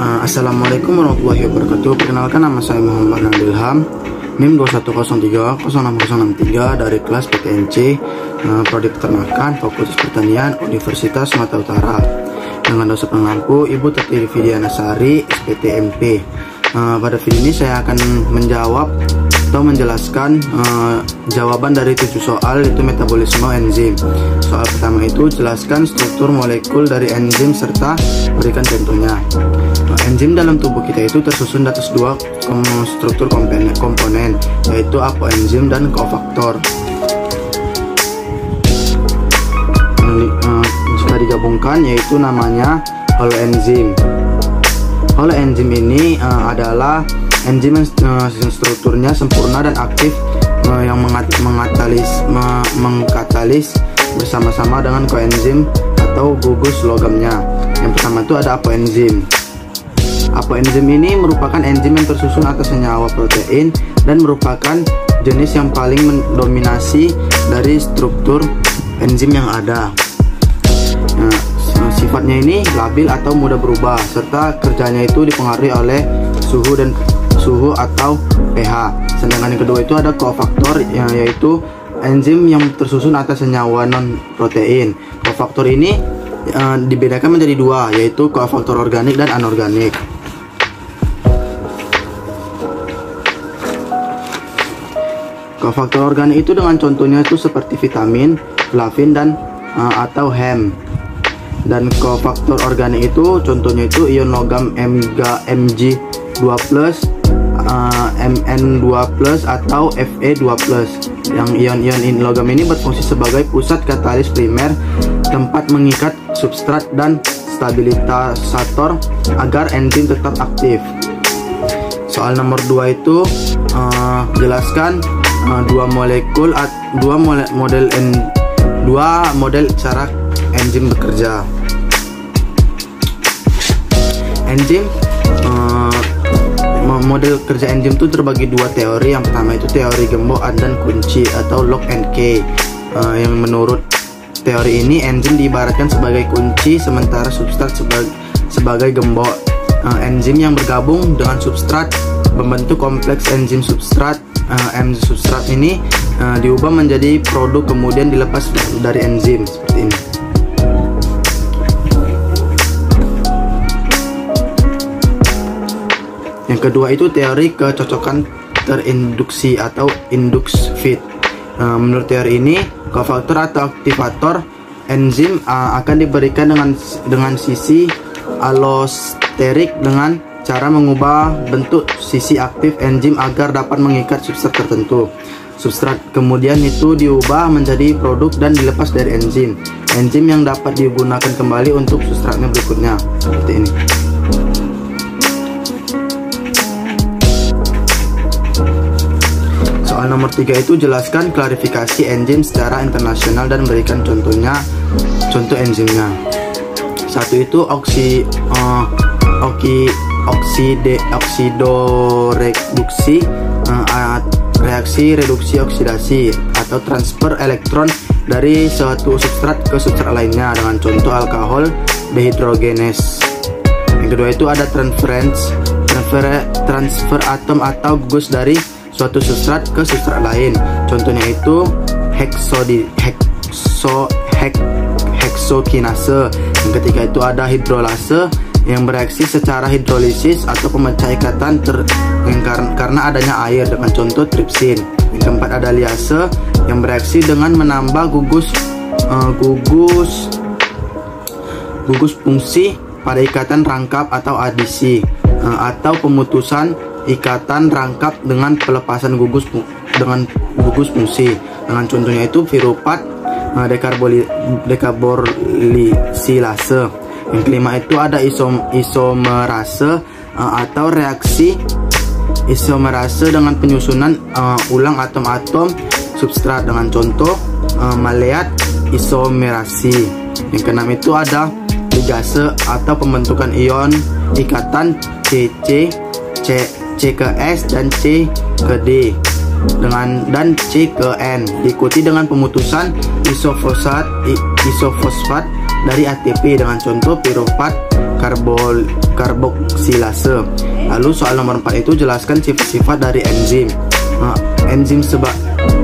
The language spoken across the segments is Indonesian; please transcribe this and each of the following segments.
Assalamualaikum warahmatullahi wabarakatuh. Perkenalkan, nama saya Muhammad Nandilham, NIM 21030663 dari kelas PTNC, Prodi Peternakan, Fakultas Pertanian, Universitas Sumatera Utara. Dengan dosen pengampu Ibu Tati Vidiana Sari, SPTMP. Pada video ini saya akan menjawab atau menjelaskan jawaban dari 7 soal, yaitu metabolisme enzim. Soal pertama itu jelaskan struktur molekul dari enzim serta berikan contohnya. Enzim dalam tubuh kita itu tersusun atas dua struktur komponen, yaitu apoenzim dan kofaktor. Jika digabungkan yaitu namanya holoenzim. Holoenzim ini adalah enzim yang strukturnya sempurna dan aktif yang mengkatalis bersama-sama dengan koenzim atau gugus logamnya. Yang pertama itu ada apoenzim. Apoenzim ini merupakan enzim yang tersusun atas senyawa protein dan merupakan jenis yang paling mendominasi dari struktur enzim yang ada. Sifatnya ini labil atau mudah berubah, serta kerjanya itu dipengaruhi oleh suhu atau pH. Sedangkan yang kedua itu ada kofaktor, yaitu enzim yang tersusun atas senyawa non protein. Kofaktor ini dibedakan menjadi dua, yaitu kofaktor organik dan anorganik. Kofaktor organik itu dengan contohnya itu seperti vitamin, flavin dan atau hem. Dan kofaktor organik itu contohnya itu ion logam Mg2+, Mn2+, atau Fe2+. Yang ion-ion logam ini berfungsi sebagai pusat katalis primer, tempat mengikat substrat dan stabilisator agar enzim tetap aktif. Soal nomor 2 itu jelaskan dua model cara enzim bekerja. Model kerja enzim itu terbagi dua teori. Yang pertama itu teori gembok dan kunci atau lock and key. Yang menurut teori ini enzim diibaratkan sebagai kunci, sementara substrat sebagai gembok. Enzim yang bergabung dengan substrat membentuk kompleks enzim substrat. Enzim substrat ini diubah menjadi produk, kemudian dilepas dari enzim seperti ini. Yang kedua itu teori kecocokan terinduksi atau indux fit. Menurut teori ini, kofaktor atau aktivator enzim akan diberikan dengan sisi allosterik dengan cara mengubah bentuk sisi aktif enzim agar dapat mengikat substrat tertentu. Substrat kemudian itu diubah menjadi produk dan dilepas dari enzim. Enzim yang dapat digunakan kembali untuk substratnya berikutnya seperti ini. Soal nomor 3 itu jelaskan klarifikasi enzim secara internasional dan berikan contoh enzimnya. Satu itu oksidoreduksi, reaksi reduksi oksidasi atau transfer elektron dari suatu substrat ke substrat lainnya dengan contoh alkohol dehidrogenase. Yang kedua itu ada transfer atom atau gugus dari suatu substrat ke substrat lain. Contohnya itu heksokinase. Yang ketiga itu ada hidrolase yang bereaksi secara hidrolisis atau pemecah ikatan karena adanya air dengan contoh tripsin. Yang keempat ada liase yang bereaksi dengan menambah gugus fungsi pada ikatan rangkap atau adisi, atau pemutusan ikatan rangkap dengan pelepasan gugus fungsi. Dengan contohnya itu piruvat dekarbosilase. Yang kelima itu ada isomerase atau reaksi isomerase dengan penyusunan ulang atom-atom substrat dengan contoh maleat isomerasi. Yang keenam itu ada ligase atau pembentukan ion ikatan C ke S dan C ke D dan C ke N, diikuti dengan pemutusan isofosfat dari ATP dengan contoh piruvat karboksilase. Lalu soal nomor 4 itu jelaskan sifat-sifat dari enzim.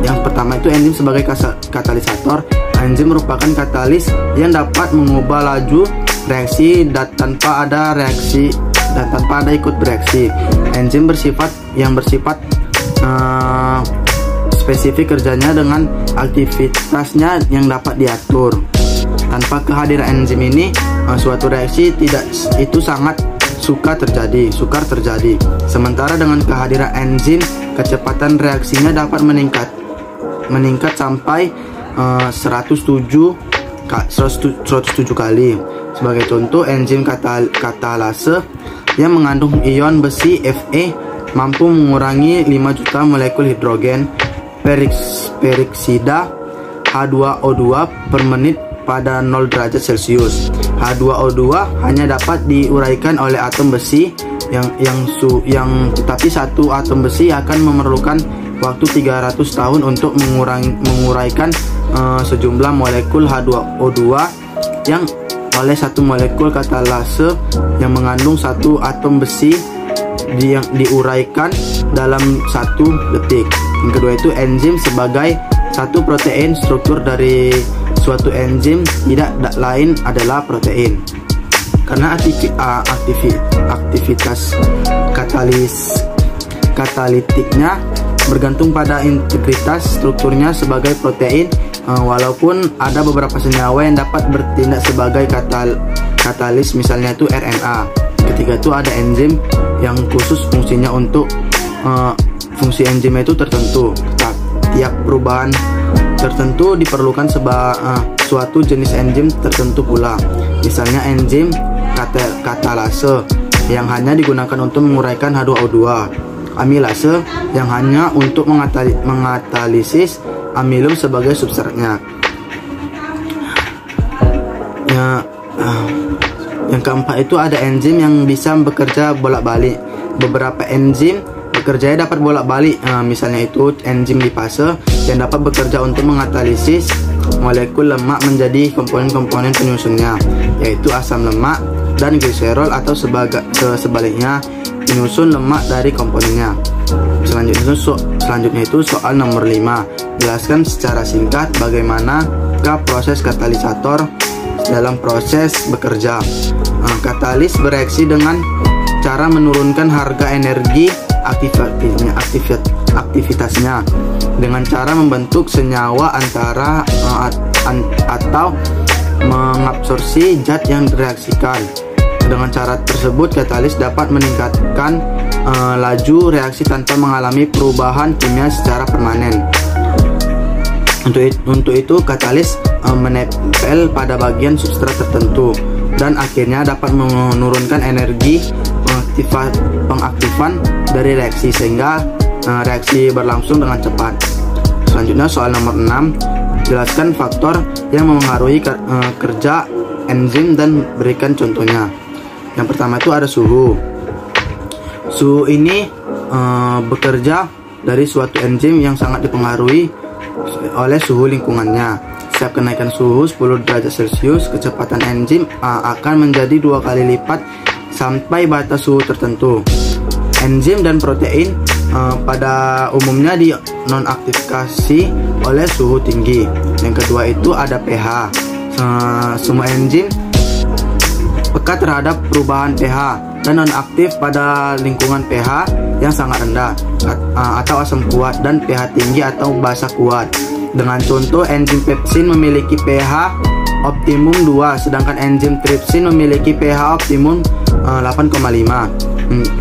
Yang pertama itu enzim sebagai katalisator. Enzim merupakan katalis yang dapat mengubah laju reaksi dan tanpa ada ikut bereaksi. Enzim bersifat spesifik kerjanya dengan aktivitasnya yang dapat diatur. Tanpa kehadiran enzim ini, suatu reaksi sangat sukar terjadi. Sementara dengan kehadiran enzim, kecepatan reaksinya dapat meningkat sampai 107 kali. Sebagai contoh, enzim katalase yang mengandung ion besi Fe mampu mengurangi 5 juta molekul hidrogen peroksida H2O2 per menit pada 0 derajat Celcius. H2O2 hanya dapat diuraikan oleh atom besi tetapi satu atom besi akan memerlukan waktu 300 tahun untuk menguraikan sejumlah molekul H2O2 yang oleh satu molekul katalase yang mengandung satu atom besi yang diuraikan dalam 1 detik. Yang kedua itu enzim sebagai satu protein. Struktur dari suatu enzim tidak lain adalah protein. Karena aktivitas katalitiknya bergantung pada integritas strukturnya sebagai protein, walaupun ada beberapa senyawa yang dapat bertindak sebagai katalis, misalnya itu RNA. Ketiga itu ada enzim yang khusus fungsinya untuk fungsi enzim itu tertentu. Tiap perubahan tertentu diperlukan suatu jenis enzim tertentu pula. Misalnya enzim katalase yang hanya digunakan untuk menguraikan H2O2, amilase yang hanya untuk mengatalisis amilum sebagai substratnya. Yang keempat itu ada enzim yang bisa bekerja bolak-balik. Beberapa enzim bekerjanya dapat bolak-balik, misalnya itu enzim lipase yang dapat bekerja untuk mengatalisis molekul lemak menjadi komponen-komponen penyusunnya, yaitu asam lemak dan gliserol, atau sebaliknya penyusun lemak dari komponennya. Selanjutnya itu soal nomor 5. Jelaskan secara singkat bagaimanakah proses katalisator dalam proses bekerja. Katalis bereaksi dengan cara menurunkan harga energi aktivitasnya dengan cara membentuk senyawa atau mengabsorpsi zat yang direaksikan. Dengan cara tersebut, katalis dapat meningkatkan laju reaksi tanpa mengalami perubahan kimia secara permanen. Untuk itu, katalis menempel pada bagian substrat tertentu dan akhirnya dapat menurunkan energi pengaktifan dari reaksi sehingga reaksi berlangsung dengan cepat. Selanjutnya soal nomor 6. Jelaskan faktor yang memengaruhi kerja enzim dan berikan contohnya. Yang pertama itu ada suhu. Suhu ini bekerja dari suatu enzim yang sangat dipengaruhi oleh suhu lingkungannya. Setiap kenaikan suhu 10 derajat Celcius, kecepatan enzim akan menjadi 2 kali lipat sampai batas suhu tertentu. Enzim dan protein pada umumnya dinonaktifasi oleh suhu tinggi. Yang kedua itu ada pH. Semua enzim peka terhadap perubahan pH dan nonaktif pada lingkungan pH yang sangat rendah atau asam kuat, dan pH tinggi atau basa kuat. Dengan contoh, enzim pepsin memiliki pH optimum 2, sedangkan enzim tripsin memiliki pH optimum 8,5.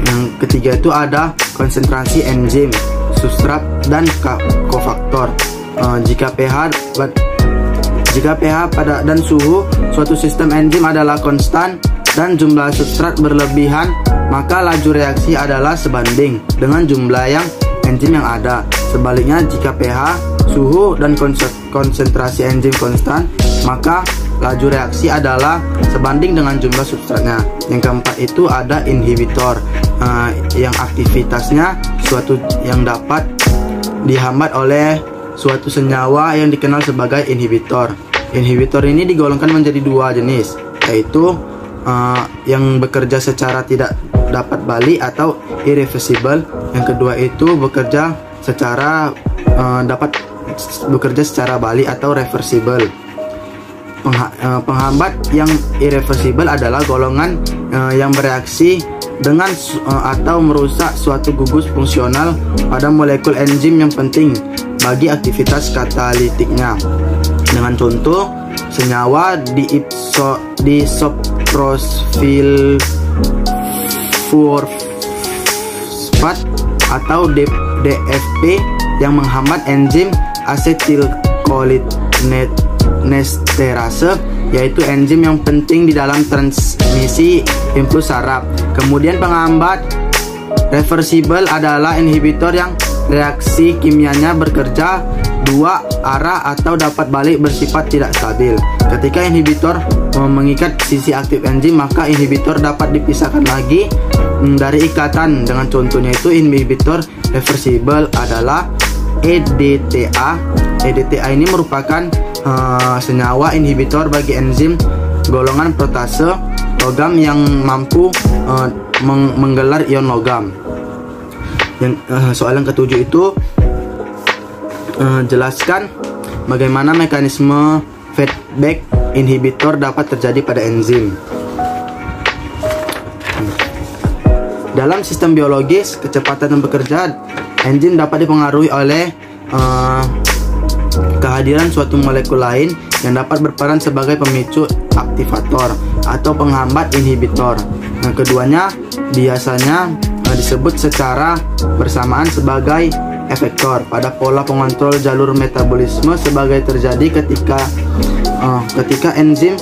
Yang ketiga itu ada konsentrasi enzim, substrat, dan kofaktor. Jika pH dan suhu suatu sistem enzim adalah konstan dan jumlah substrat berlebihan, maka laju reaksi adalah sebanding dengan jumlah enzim yang ada. Sebaliknya, jika pH, suhu, dan konsentrasi enzim konstan, maka laju reaksi adalah sebanding dengan jumlah substratnya. Yang keempat itu ada inhibitor, yang aktivitasnya suatu yang dapat dihambat oleh suatu senyawa yang dikenal sebagai inhibitor. Inhibitor ini digolongkan menjadi 2 jenis, yaitu yang bekerja secara tidak dapat balik atau irreversible. Yang kedua itu bekerja secara balik atau reversible. Penghambat yang irreversible adalah golongan yang bereaksi dengan atau merusak suatu gugus fungsional pada molekul enzim yang penting bagi aktivitas katalitiknya. Dengan contoh senyawa diisopropylfosfat atau DFP yang menghambat enzim asetilkolinesterase, yaitu enzim yang penting di dalam transmisi impuls saraf. Kemudian penghambat reversible adalah inhibitor yang reaksi kimianya bekerja dua arah atau dapat balik bersifat tidak stabil. Ketika inhibitor mengikat sisi aktif enzim, maka inhibitor dapat dipisahkan lagi dari ikatan. Dengan contohnya itu inhibitor reversible adalah EDTA. EDTA ini merupakan senyawa inhibitor bagi enzim golongan protase logam yang mampu menggelar ion logam. Soal yang ketujuh itu jelaskan bagaimana mekanisme feedback inhibitor dapat terjadi pada enzim. Dalam sistem biologis, kecepatan bekerja enzim dapat dipengaruhi oleh kehadiran suatu molekul lain yang dapat berperan sebagai pemicu aktivator atau penghambat inhibitor. Keduanya biasanya disebut secara bersamaan sebagai efektor pada pola pengontrol jalur metabolisme sebagai terjadi ketika enzim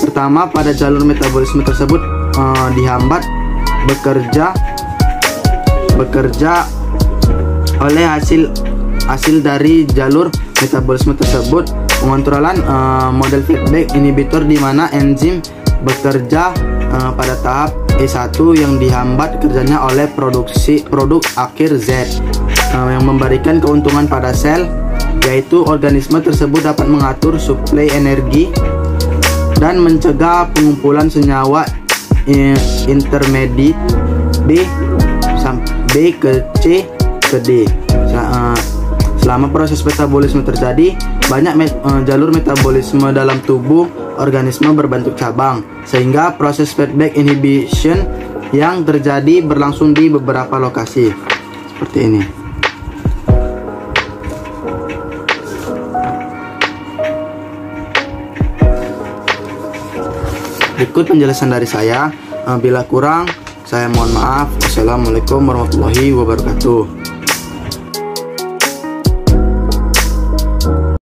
pertama pada jalur metabolisme tersebut dihambat bekerja oleh hasil dari jalur metabolisme tersebut. Pengontrolan model feedback inhibitor di mana enzim bekerja pada tahap E1 yang dihambat kerjanya oleh produk akhir Z yang memberikan keuntungan pada sel, yaitu organisme tersebut dapat mengatur suplai energi dan mencegah pengumpulan senyawa intermediate B ke C ke D. Selama proses metabolisme terjadi, banyak jalur metabolisme dalam tubuh organisme berbentuk cabang, sehingga proses feedback inhibition yang terjadi berlangsung di beberapa lokasi seperti ini. Berikut penjelasan dari saya. Bila kurang, saya mohon maaf. Wassalamualaikum warahmatullahi wabarakatuh.